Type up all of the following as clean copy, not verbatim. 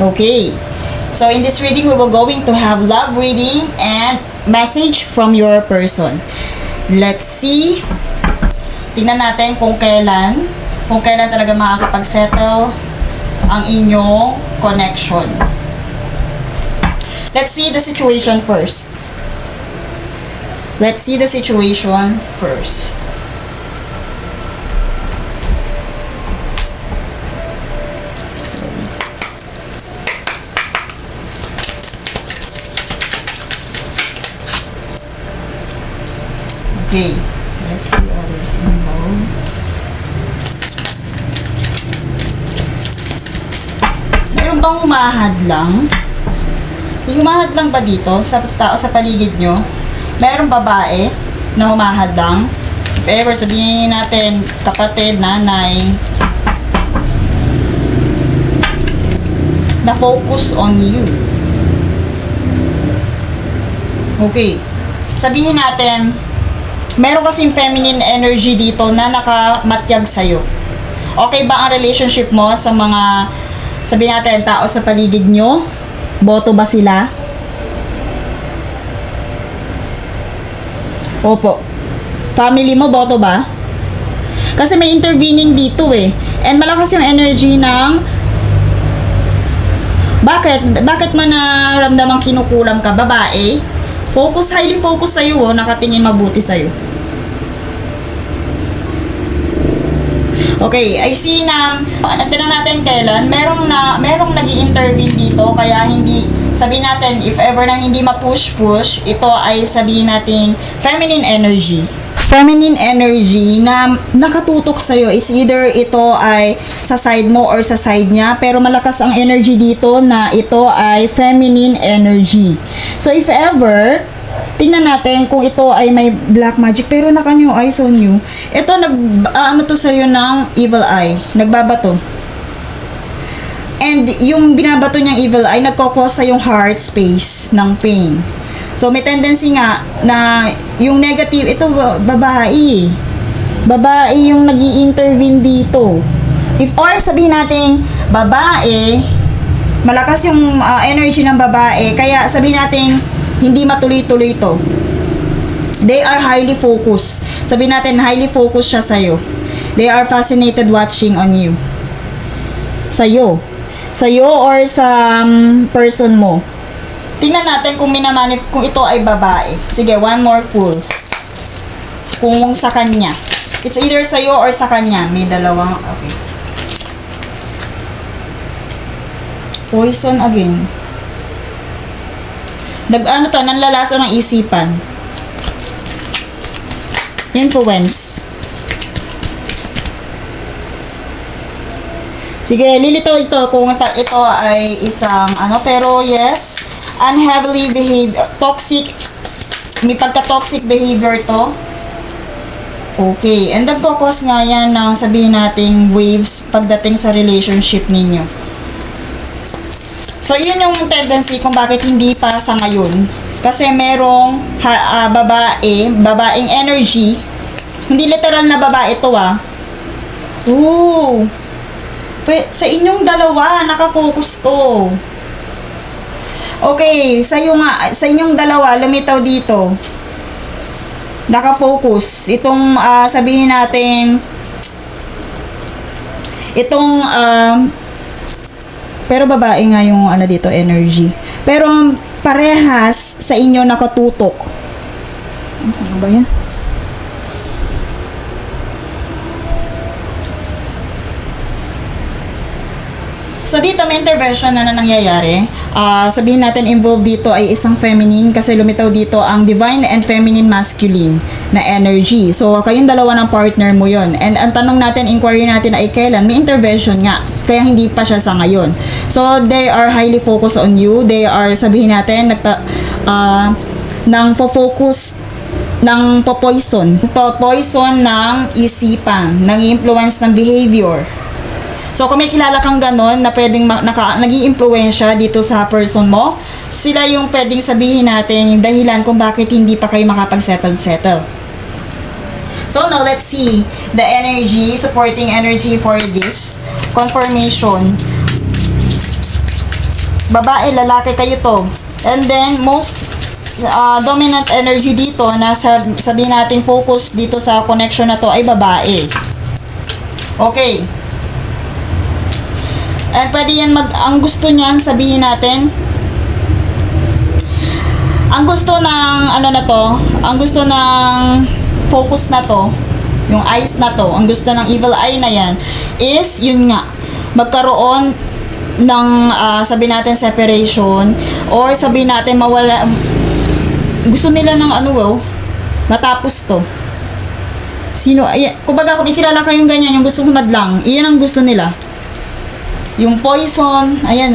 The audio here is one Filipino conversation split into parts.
Okay. So in this reading, we will going to have love reading and message from your person. Let's see. Tingnan natin kung kailan talaga makakapag-settle ang inyong connection. Let's see the situation first. Okay, let's see others involved. Meron bang humahadlang? May humahadlang ba dito sa tao sa paligid nyo? Merong babae na humahadlang? If ever, sabihin natin, kapatid, nanay, na focus on you. Okay. Sabihin natin, meron kasing feminine energy dito na nakamatyag sa'yo. Okay ba ang relationship mo sa mga, sabihin natin, tao sa paligid nyo? Boto ba sila? Opo. Family mo, boto ba? Kasi may intervening dito eh. And malakas yung energy ng bakit mo naramdamang kinukulam ka? Babae? Highly focus sa'yo, oh, nakatingin mabuti sa'yo. Okay, I see na, tignan natin kailan, merong nag-i-intervene dito, kaya hindi, sabihin natin, if ever nang hindi ma-push-push, ito ay sabihin natin, feminine energy. Feminine energy na nakatutok sa'yo is either ito ay sa side mo or sa side niya, pero malakas ang energy dito na ito ay feminine energy. So if ever, tingnan natin kung ito ay may black magic, pero naka-new eyes on you. Ito, ano to sa'yo ng evil eye, nagbabato. And yung binabato niyang evil eye, nagkakos sa yung heart space ng pain. So, may tendency nga na yung negative, ito babae. Babae yung nag-i-intervene dito. Or sabihin natin, babae, malakas yung energy ng babae, kaya sabihin natin, hindi matuloy-tuloy ito. They are highly focused. Sabihin natin, highly focused siya sa'yo. They are fascinated watching on you. Sa'yo or sa person mo. Tingnan natin kung kung ito ay babae. Sige, one more pull. Kung sa kanya. It's either sa'yo or sa kanya. May dalawang, okay. Poison again. Nanlalaso ng isipan. Influence. Sige, lilito ito kung ito ay isang pero yes, unheavily toxic, may pagka-toxic behavior to. Okay, and nagkakos nga yan ng sabihin nating waves pagdating sa relationship ninyo. So, yun yung tendency kung bakit hindi pa sa ngayon. Kasi merong babaeng energy. Hindi literal na babae ito Ooh. Sa inyong dalawa, nakafocus to. Okay, sa inyong dalawa, lumitaw dito. Nakafocus. Itong, sabihin natin, pero babae nga yung dito, energy. Pero parehas sa inyo nakatutok. Ano ba yan? So dito may intervention na nangyayari. Sabihin natin involved dito ay isang feminine kasi lumitaw dito ang divine and feminine masculine na energy. So kayong dalawa ng partner mo yon. And ang tanong natin, inquiry natin ay kailan? May intervention nga. Kaya hindi pa siya sa ngayon. So they are highly focused on you. They are, sabihin natin, nang focus ng poison ng isipan, ng influence ng behavior. So, kung may kilala kang ganon na pwedeng nag-i-impluwensya dito sa person mo, sila yung pwedeng sabihin natin yung dahilan kung bakit hindi pa kayo makapag-settle. So, now let's see the energy, supporting energy for this confirmation. babae, lalaki kayo to. And then, most dominant energy dito na sabihin natin focus dito sa connection na to ay babae. Okay. And pwede yan ang gusto niyan, sabihin natin, ang gusto ng ano na to, ang gusto ng focus na to, yung eyes na to, ang gusto ng evil eye na yan is yun nga, magkaroon ng sabihin natin separation, or sabihin natin mawala, gusto nila ng ano, matapos to. Sino, kumbaga kung ikilala kayong ganyan, yung gusto humadlang, iyan ang gusto nila. Yung poison, ayan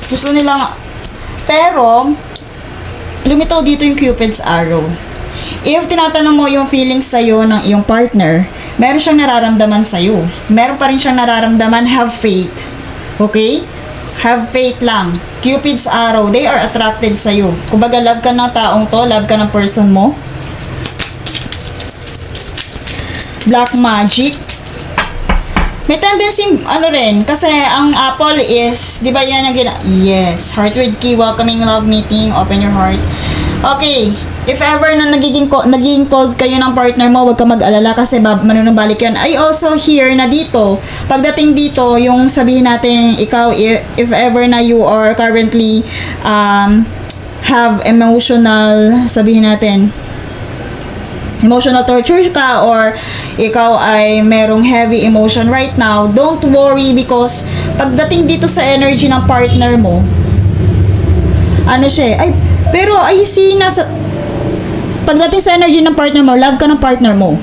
gusto nila nga. Pero, lumitaw dito yung Cupid's arrow. If tinatanong mo yung feelings sa'yo ng iyong partner, meron siyang nararamdaman sa'yo. Meron pa rin siyang nararamdaman, have faith. Okay? Have faith lang. Cupid's arrow, they are attracted sa'yo. Kumbaga, love ka ng taong to, love ka ng person mo. Black magic. May tendency, rin, kasi ang apple is, di ba yan ang yes, heart with key, welcoming love meeting, open your heart. Okay, if ever na naging cold kayo ng partner mo, huwag ka mag-alala kasi manunubalik yan. I also hear na dito, pagdating dito, yung sabihin natin, ikaw, if ever na you are currently, have emotional, sabihin natin, emotional torture ka, or ikaw ay merong heavy emotion right now, don't worry, because pagdating dito sa energy ng partner mo, pero I see na pagdating sa energy ng partner mo, love ka ng partner mo.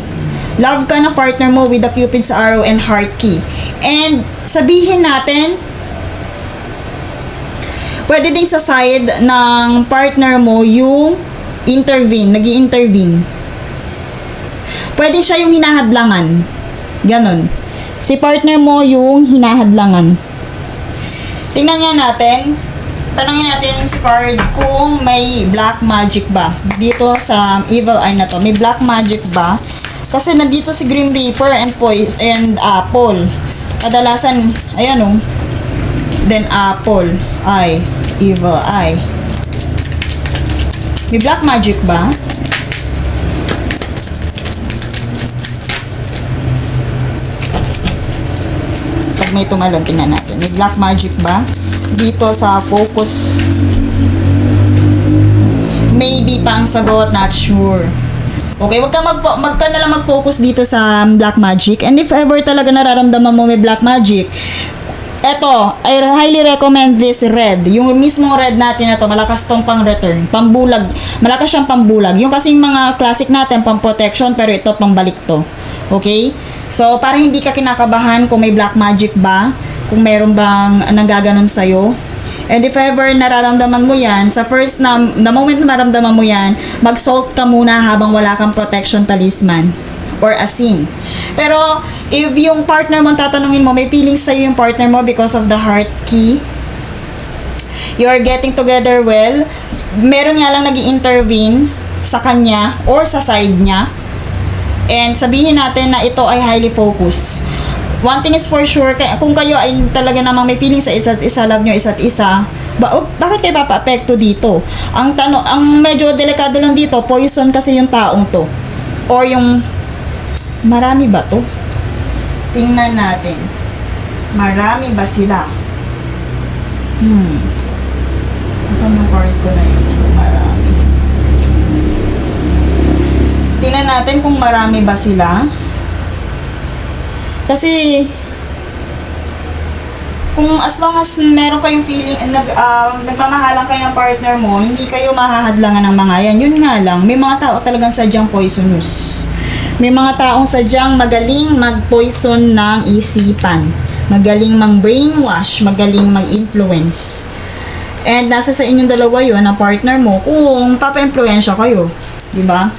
Love ka ng partner mo with the Cupid's arrow and heart key. And sabihin natin, pwede din sa side ng partner mo yung nag-i-intervene. Pwede siya yung hinahadlangan. Ganon. Si partner mo yung hinahadlangan. Tingnan nga natin. Tanongin natin si card kung may black magic ba. Dito sa evil eye na to. May black magic ba? Kasi nandito si Grim Reaper and Poise and Apple. Kadalasan, ayan Then Apple. Eye. Evil eye. May black magic ba? May tumalon, tingnan natin. May black magic ba? Dito sa focus. Maybe pa ang sagot, not sure. Okay, wag ka na lang mag-focus dito sa black magic. And if ever talaga nararamdaman mo may black magic, eto, I highly recommend this red. Yung mismong red natin na to, malakas tong pang-return, pambulag. Malakas siyang pambulag. Yung kasing mga classic natin, pang-protection, pero ito pang-balik to. Okay? So, para hindi ka kinakabahan kung may black magic ba, kung meron bang nanggaganon sa'yo. And if ever nararamdaman mo yan, sa first the moment na maramdaman mo yan, mag-salt ka muna habang wala kang protection talisman or asin. Pero, if yung partner mo, tatanungin mo, may feelings sa'yo yung partner mo because of the heart key, you are getting together well, meron nga lang nag-i-intervene sa kanya or sa side niya. And sabihin natin na ito ay highly focused. One thing is for sure, kung kayo ay talaga namang may feeling sa isa't isa, love nyo isa't isa, bakit kayo papa-apekto dito? Ang medyo delikado lang dito, poison kasi yung taong to. Or yung, marami ba to? Tingnan natin. Marami ba sila? Saan yung card ko na yun? Marami. Tingnan natin kung marami ba sila. Kasi, kung as long as meron kayong feeling, nagmamahalan kayo ng partner mo, hindi kayo mahahadlangan ng mga yan. Yun nga lang, may mga tao talagang sadyang poisonous. May mga taong sadyang magaling mag-poison ng isipan. Magaling mang-brainwash, magaling mag-influence. And nasa sa inyong dalawa yun, ang partner mo, kung papa-influensya kayo. Diba?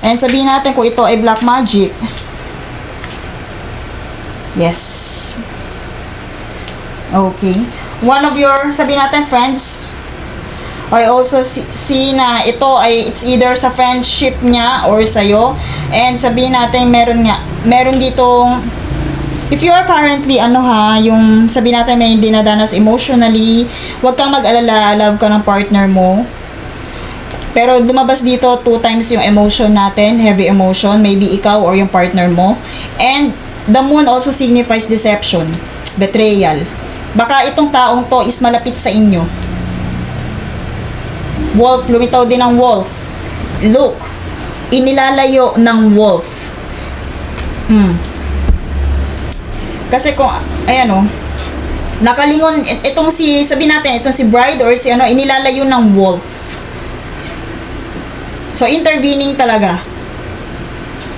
And sabihin natin kung ito ay black magic. Yes. Okay. One of your, sabihin natin, friends, I also see na ito ay it's either sa friendship niya or sa'yo. And sabihin natin meron ditong If you are currently, yung sabi natin may dinadanas emotionally, huwag kang mag-alala, love ka ng partner mo. Pero lumabas dito 2 times yung emotion natin, heavy emotion, maybe ikaw or yung partner mo. And the moon also signifies deception, betrayal. Baka itong taong to is malapit sa inyo. Wolf, lumitaw din ng wolf. Look, inilalayo ng wolf. Kasi kung, nakalingon, sabi natin, itong si bride or si inilalayo ng wolf. So, intervening talaga.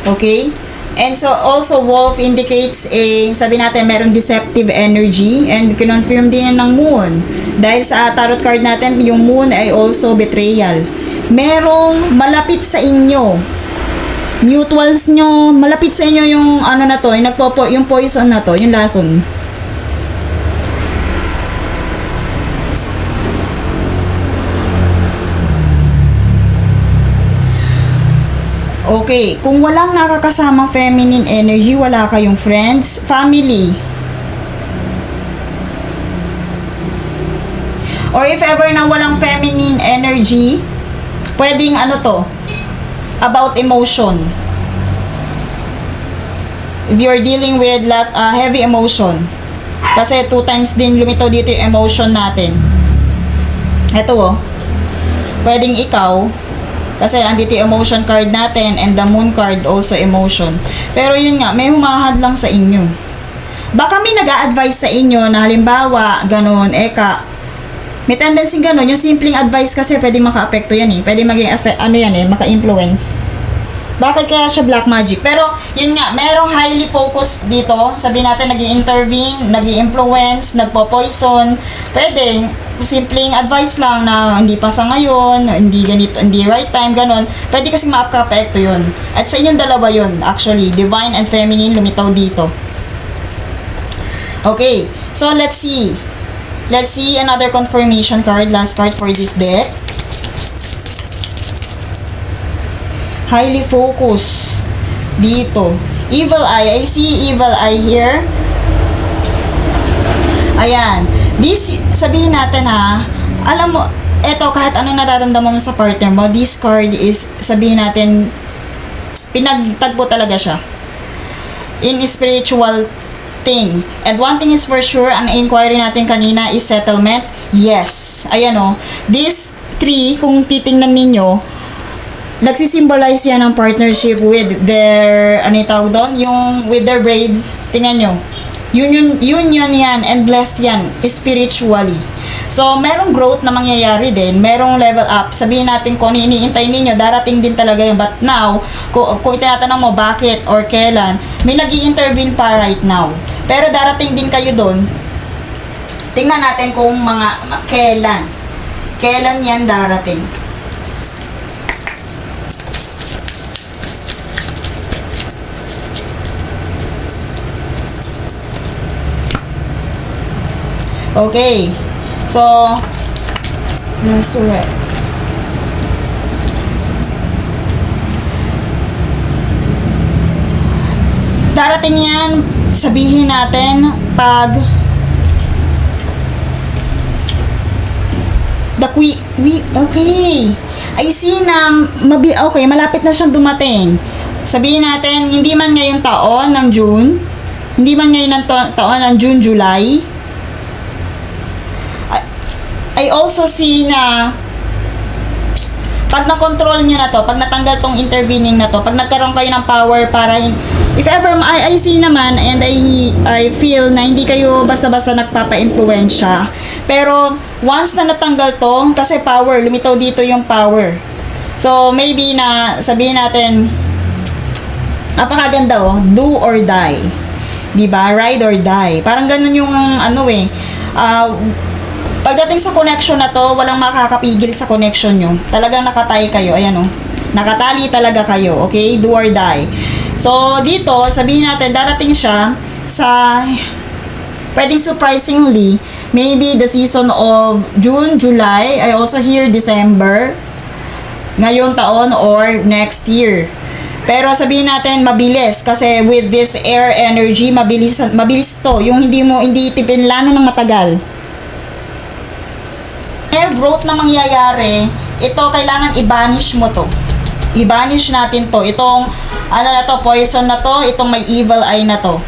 Okay? And so, also, wolf indicates sabi natin, merong deceptive energy and kinonfirm din yan ng moon. Dahil sa tarot card natin, yung moon ay also betrayal. Merong malapit sa inyo. Mutuals nyo, malapit sa inyo yung na to, yung poison na to, yung lason. Okay, kung walang nakakasamang feminine energy, wala kayong friends, family. Or if ever na walang feminine energy, pwedeng about emotion. If you're dealing with heavy emotion. Kasi 2 times din lumitaw dito yung emotion natin. Ito pwedeng ikaw, kasi andito yung emotion card natin and the moon card also emotion. Pero yun nga, may humahad lang sa inyo. Baka may nag-a-advise sa inyo na halimbawa, ganun, may tendency ganun, yung simpleng advice kasi pwede maka-apekto yan pwede maging maka-influence. Bakit kaya siya black magic? Pero, yun nga, merong highly focused dito. Sabi natin, nag-i-intervene, nag-i-influence, nagpo-poison. Pwede, simpleng advice lang na hindi pa sa ngayon, hindi ganito, hindi right time, ganun. Pwede kasi ma-apekto yun. At sa inyong dalawa yun, actually, divine and feminine, lumitaw dito. Okay, so let's see. Let's see another confirmation card, last card for this deck. Highly focus dito. Evil eye. I see evil eye here. Ayan. This, sabihin natin alam mo, eto kahit anong nararamdaman mo sa partner mo, this card is, sabihin natin, pinagtagpo talaga siya. In spiritual thing. And one thing is for sure, ang inquiry natin kanina is settlement. Yes. Ayan this tree, kung titingnan ninyo, nagsisimbolize yan ng partnership with their, tawag doon? Yung with their braids. Tingnan nyo. Union yan and blessed yan spiritually. So, merong growth na mangyayari din. Merong level up. Sabihin natin kung ano iniintay ninyo, darating din talaga yun. But now, kung itinatanong mo bakit or kailan, may nag-i-intervene pa right now. Pero darating din kayo doon. Tingnan natin kung kailan. Kailan yan darating. Okay. So, let's write. Darating yan, sabihin natin, pag okay. I see na, okay, malapit na siyang dumating. Sabihin natin, hindi man ngayong taon ng June, hindi man ngayon ng taon ng June, July, I also see na pag na-control nyo na to, pag natanggal tong intervening na to, pag nagkaroon kayo ng power para if ever, I see naman and I feel na hindi kayo basta-basta nagpapa-influensya. Pero once na natanggal to, kasi power, lumitaw dito yung power. So maybe na sabihin natin, napakaganda do or die. 'Di ba? Ride or die. Parang ganun yung pagdating sa connection na to, walang makakapigil sa connection nyo. Talagang nakatay kayo. Ayan nakatali talaga kayo. Okay? Do or die. So, dito, sabihin natin, darating siya sa, pwedeng surprisingly, maybe the season of June, July, I also hear December, ngayong taon or next year. Pero sabihin natin mabilis kasi with this air energy, mabilis to. Yung hindi tipinlano ng matagal. Air growth na mangyayari, ito kailangan i-banish mo to. I-banish natin to. Itong ano na to, poison na to, itong may evil eye na to.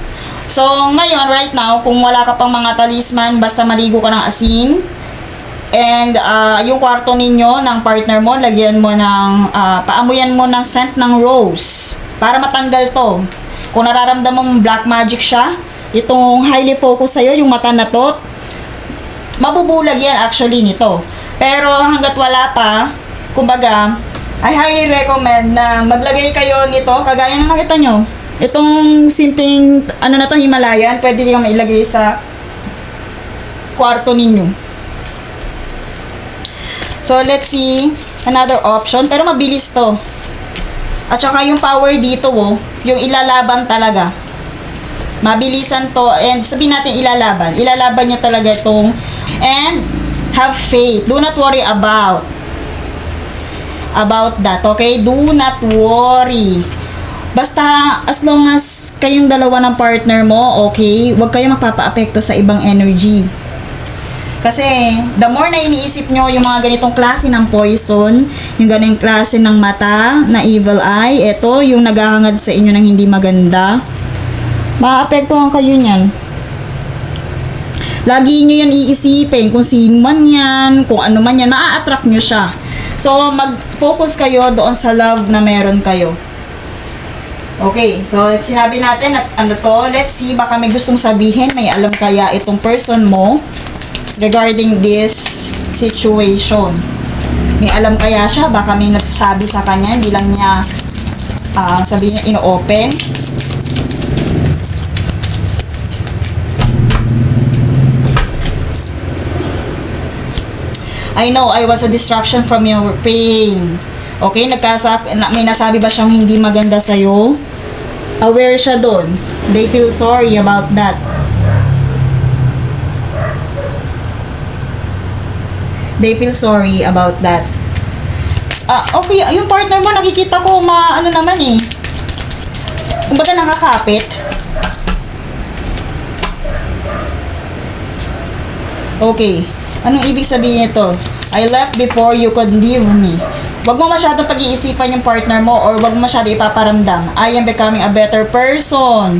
So ngayon, right now, kung wala ka pang mga talisman, basta maligo ka ng asin. And yung kwarto ninyo ng partner mo, lagyan mo ng paamuyan mo ng scent ng rose para matanggal to. Kung nararamdaman mong black magic siya, itong highly focus sa'yo, yung mata na to, mabubulag yan actually nito. Pero hanggat wala pa, kumbaga, I highly recommend na maglagay kayo nito, kagaya ng nakita nyo. Itong simpleng, ano na to, Himalayan, pwede nyo mailagay sa kwarto ninyo. So, let's see another option. Pero mabilis to. At saka yung power dito, yung ilalaban talaga. Mabilisan to. And sabihin natin ilalaban. Ilalaban nyo talaga itong. And have faith. Do not worry about that. Okay? Do not worry. Basta, as long as kayong dalawa ng partner mo, okay, huwag kayong magpapa-apekto sa ibang energy. Kasi, the more na iniisip nyo yung mga ganitong klase ng poison, yung ganitong klase ng mata, na evil eye, eto, yung naghahangad sa inyo ng hindi maganda, maapektuhan kayo niyan. Lagi nyo yan iisipin, kung sino man yan, kung ano man yan, maa-attract nyo siya. So, mag-focus kayo doon sa love na meron kayo. Okay, so sinabi natin at ano to, let's see, baka may gustong sabihin, may alam kaya itong person mo regarding this situation. May alam kaya siya, baka may nagsabi sa kanya, hindi lang niya sabihin niya ino-open. I know I was a distraction from your pain. Okay, may nasabi ba siyang hindi maganda sa'yo? Aware siya doon. They feel sorry about that. They feel sorry about that. Okay, yung partner mo, nakikita ko, ano naman eh. Kumbaga nakakapit. Okay. Anong ibig sabihin nito? I left before you could leave me. Wag mo masyadong pag-iisipan yung partner mo or wag mo masyadong ipaparamdam. I am becoming a better person.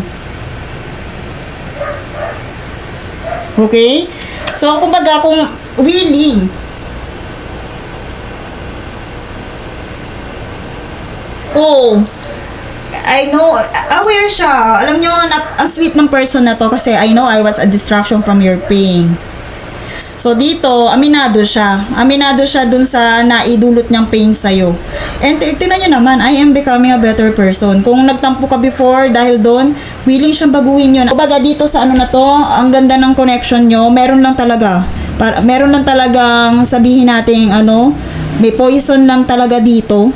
Okay? So, kumbaga, kung willing, I know, aware siya. Alam nyo, ang sweet ng person na to kasi I know I was a distraction from your pain. So, dito, aminado siya. Aminado siya dun sa naidulot niyang pain sa'yo. And tingnan nyo naman, I am becoming a better person. Kung nagtampo ka before dahil doon, willing siyang baguhin yun. Kumbaga dito sa ano na to, ang ganda ng connection nyo, meron lang talaga. Meron lang talagang sabihin natin, may poison lang talaga dito.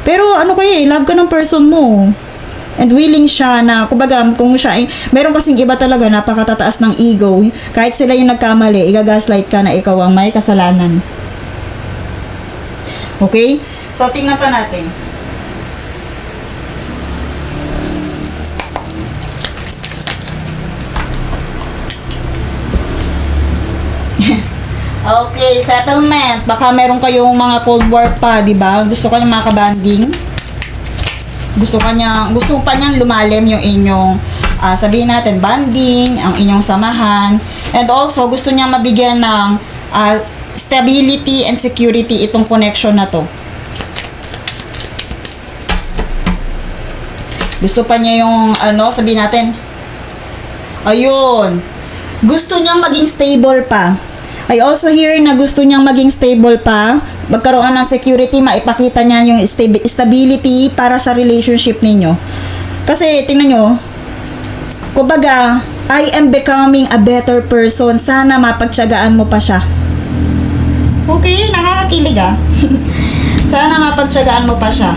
Pero love ka ng person mo. And willing siya na, kumbaga, kung siya, meron kasing iba talaga, napakatataas ng ego. Kahit sila yung nagkamali, igagaslight ka na ikaw ang may kasalanan. Okay? So, tingnan pa natin. Okay, settlement. Baka meron kayong mga cold war pa, di ba? Gusto ko yung makabanding. Gusto pa niyang lumalim yung inyong sabihin natin bonding, ang inyong samahan, and also gusto niya mabigyan ng stability and security itong connection na to. Gusto pa niya yung sabihin natin, ayun, gusto niyang maging stable pa. I also hear na gusto niyang maging stable pa, magkaroon ng security, maipakita niya yung stability para sa relationship ninyo. Kasi, tingnan nyo, kumbaga, I am becoming a better person. Sana mapagtiyagaan mo pa siya. Okay, nakakakilig Sana mapagtiyagaan mo pa siya.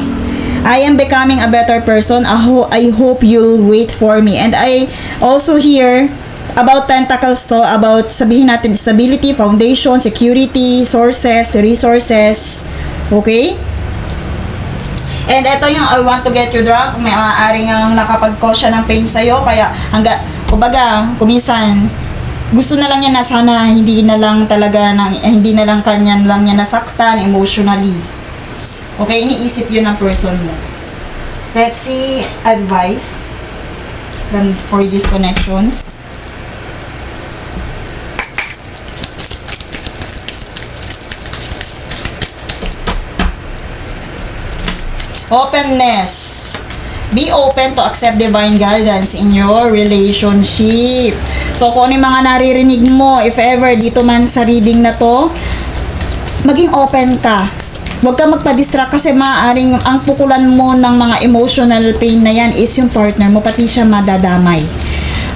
I am becoming a better person. I hope you'll wait for me. And I also hear about pentacles to, about sabihin natin stability, foundation, security, sources, resources. Okay? And ito yung I want to get you drunk. May maaaring ang nakapag-cause siya ng pain sa'yo. Kaya kumbaga, kuminsan, gusto na lang niya na sana hindi na lang talaga, hindi na lang kanyan lang niya nasaktan emotionally. Okay, iniisip yun ng person mo. Let's see advice for this connection. Openness. Be open to accept divine guidance in your relationship. So, kung ano yung mga naririnig mo, if ever dito man sa reading na to, maging open ka. Huwag ka magpa-distract kasi maaaring ang pukulan mo ng mga emotional pain na yan is yung partner mo, pati siya madadamay.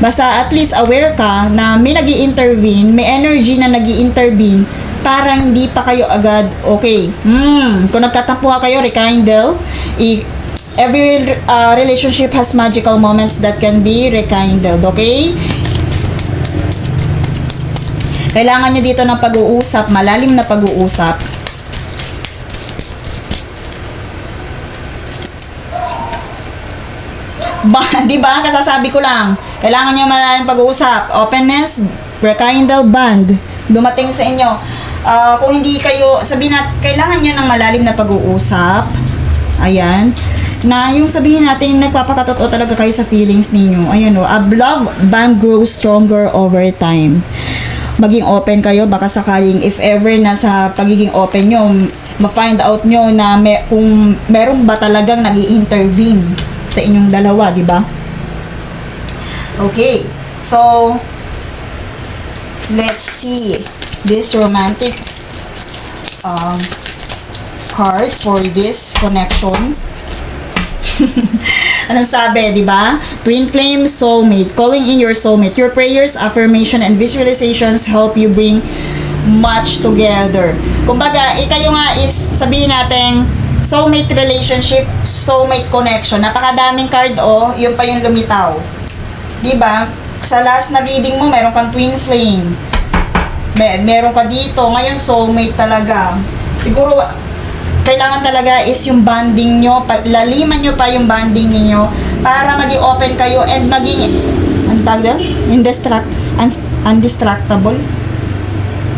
Basta at least aware ka na may nag-i-intervene, may energy na nag-i-intervene para hindi pa kayo agad okay. Kung nagtatampuhan kayo, rekindle. Every relationship has magical moments that can be rekindled, okay? Kailangan nyo dito ng pag-uusap, malalim na pag-uusap. Di ba? Kasasabi ko lang. Kailangan nyo malalim pag-uusap. Openness, rekindle, bond. Dumating sa inyo. Kung hindi kayo, sabihin natin, kailangan nyo ng malalim na pag-uusap. Ayan. Na yung sabihin natin, nagpapakatotoo talaga kayo sa feelings ninyo. Ayan o, a love bond grows stronger over time. Maging open kayo, baka sakaling if ever na sa pagiging open nyo, ma-find out nyo na kung meron ba talagang nag-i-intervene sa inyong dalawa, di ba? Okay, so let's see this romantic card for this connection. Anong sabi, di ba? Twin flame, soulmate. Calling in your soulmate. Your prayers, affirmation, and visualizations help you bring much together. Kumbaga, kayo nga is, sabihin natin, soulmate relationship, soulmate connection. Napakadaming card, yun pa yung lumitaw. Di ba? Sa last na reading mo, meron kang twin flame. Meron ka dito. Ngayon, soulmate talaga. Siguro, kailangan talaga is yung bonding nyo, laliman nyo pa yung bonding niyo para maging open kayo and maging undistractable.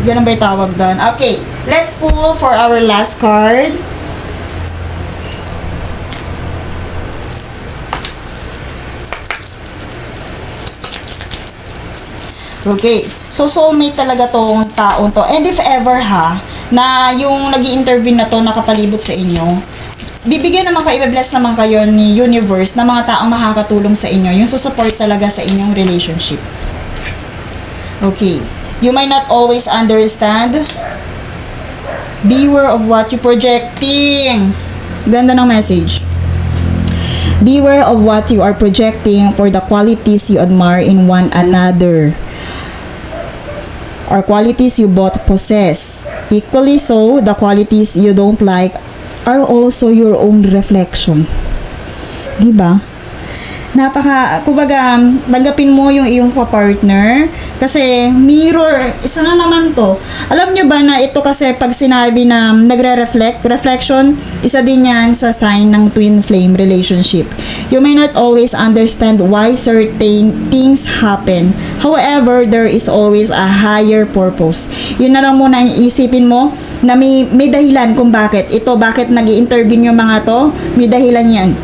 Ganun ba yung tawag doon? Okay, let's pull for our last card. Okay, so soulmate talaga tong taong to. And if ever na yung nag-i-intervene na to nakapalibot sa inyo, bibigyan naman kayo, i-bless naman kayo ni universe na mga taong makakatulong sa inyo, yung susupport talaga sa inyong relationship. Okay, you might not always understand. Beware of what you projecting. Ganda ng message. Beware of what you are projecting for the qualities you admire in one another, or qualities you both possess. Equally so, the qualities you don't like are also your own reflection. Diba? Kumbaga, tanggapin mo yung iyong partner kasi mirror, isa na naman to. Alam nyo ba na ito kasi pag sinabi na reflection, isa din yan sa sign ng twin flame relationship. You may not always understand why certain things happen. However, there is always a higher purpose. Yun na lang muna isipin mo na may dahilan kung bakit nag-i-intervene yung mga to, may dahilan yan.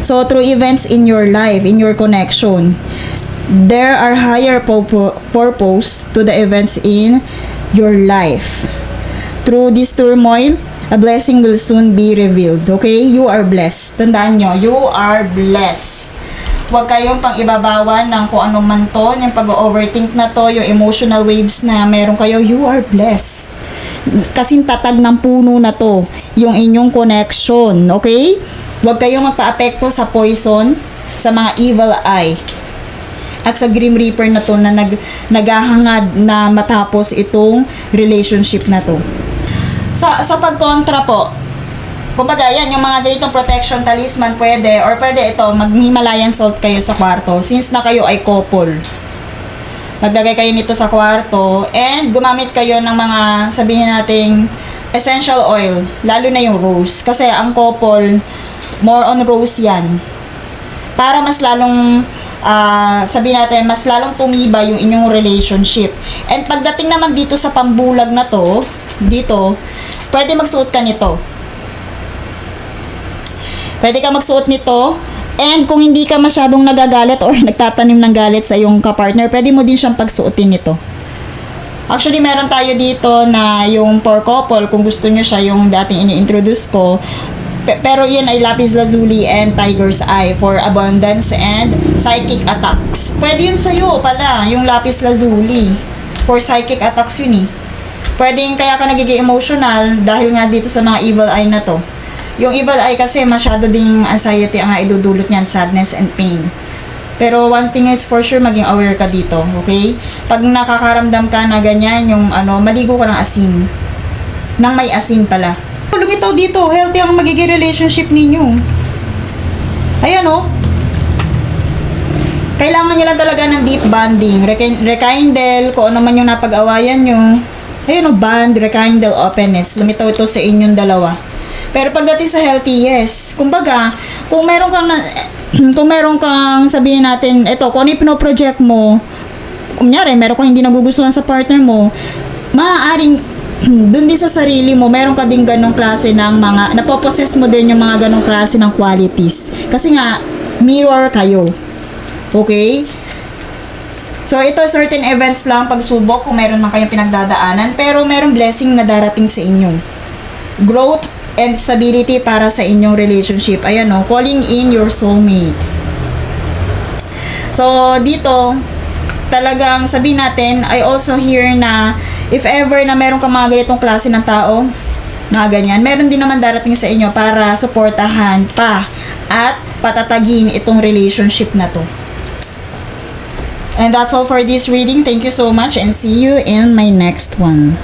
So, through events in your life, in your connection, there are higher purpose to the events in your life. Through this turmoil, a blessing will soon be revealed. Okay? You are blessed. Tandaan nyo, you are blessed. Huwag kayong pang ibabawan ng kung ano man to, yung pag-overthink na to, yung emotional waves na meron kayo, you are blessed. Kasing tatag ng puno na to, yung inyong connection. Okay? Huwag kayong magpa-apekto sa poison, sa mga evil eye, at sa Grim Reaper na to na naghahangad na matapos itong relationship na to. Sa pagkontra po, kumbaga yan, yung mga ganitong protection talisman pwede, or pwede ito, mag-Himalayan salt kayo sa kwarto, since na kayo ay couple. Maglagay kayo nito sa kwarto, and gumamit kayo ng mga, sabihin nating, essential oil, lalo na yung rose. Kasi ang couple, more on rose yan. Para mas lalong, sabihin natin, mas lalong tumiba yung inyong relationship. And pagdating naman dito sa pambulag na to, dito, pwede magsuot ka nito. Pwede ka magsuot nito. And kung hindi ka masyadong nagagalit or nagtatanim ng galit sa iyong kapartner, pwede mo din siyang pagsuotin nito. Actually, meron tayo dito na yung for couple, kung gusto nyo siya, yung dating ini-introduce ko. Pero yun ay lapis lazuli and tiger's eye for abundance and psychic attacks. Pwede yun sa'yo pala, yung lapis lazuli. For psychic attacks yun eh. Pwede yung kaya ka nagiging emotional dahil nga dito sa mga evil eye na to. Yung evil eye kasi masyado ding anxiety ang idudulot niyan, sadness and pain. Pero one thing is for sure, maging aware ka dito, okay? Pag nakakaramdam ka na ganyan, yung maligo ka ng asin. Nang may asin pala. Lumitaw dito, healthy ang magiging relationship ninyo. Ayan o. Kailangan nyo lang talaga ng deep bonding. Rekindle, kung ano man yung napag-awayan nyo. Ayan o, bond, rekindle, openness. Lumitaw ito sa inyong dalawa. Pero pagdating sa healthy, yes. Kumbaga, kung meron kang sabihin natin, eto, kung ano yung pinoproject mo, kunyari, meron kang hindi nagugustuhan sa partner mo, maaaring dun din sa sarili mo, meron ka din ganong klase ng mga, napopossess mo din yung mga ganong klase ng qualities. Kasi nga, mirror kayo. Okay? So, ito certain events lang, pagsubok, kung meron man kayong pinagdadaanan, pero meron blessing na darating sa inyo. Growth and stability para sa inyong relationship. Ayan o, calling in your soulmate. So, dito, talagang sabihin natin, I also hear na if ever na meron ka mga ganitong klase ng tao, mga ganyan, meron din naman darating sa inyo para suportahan pa at patatagin itong relationship na to. And that's all for this reading. Thank you so much and see you in my next one.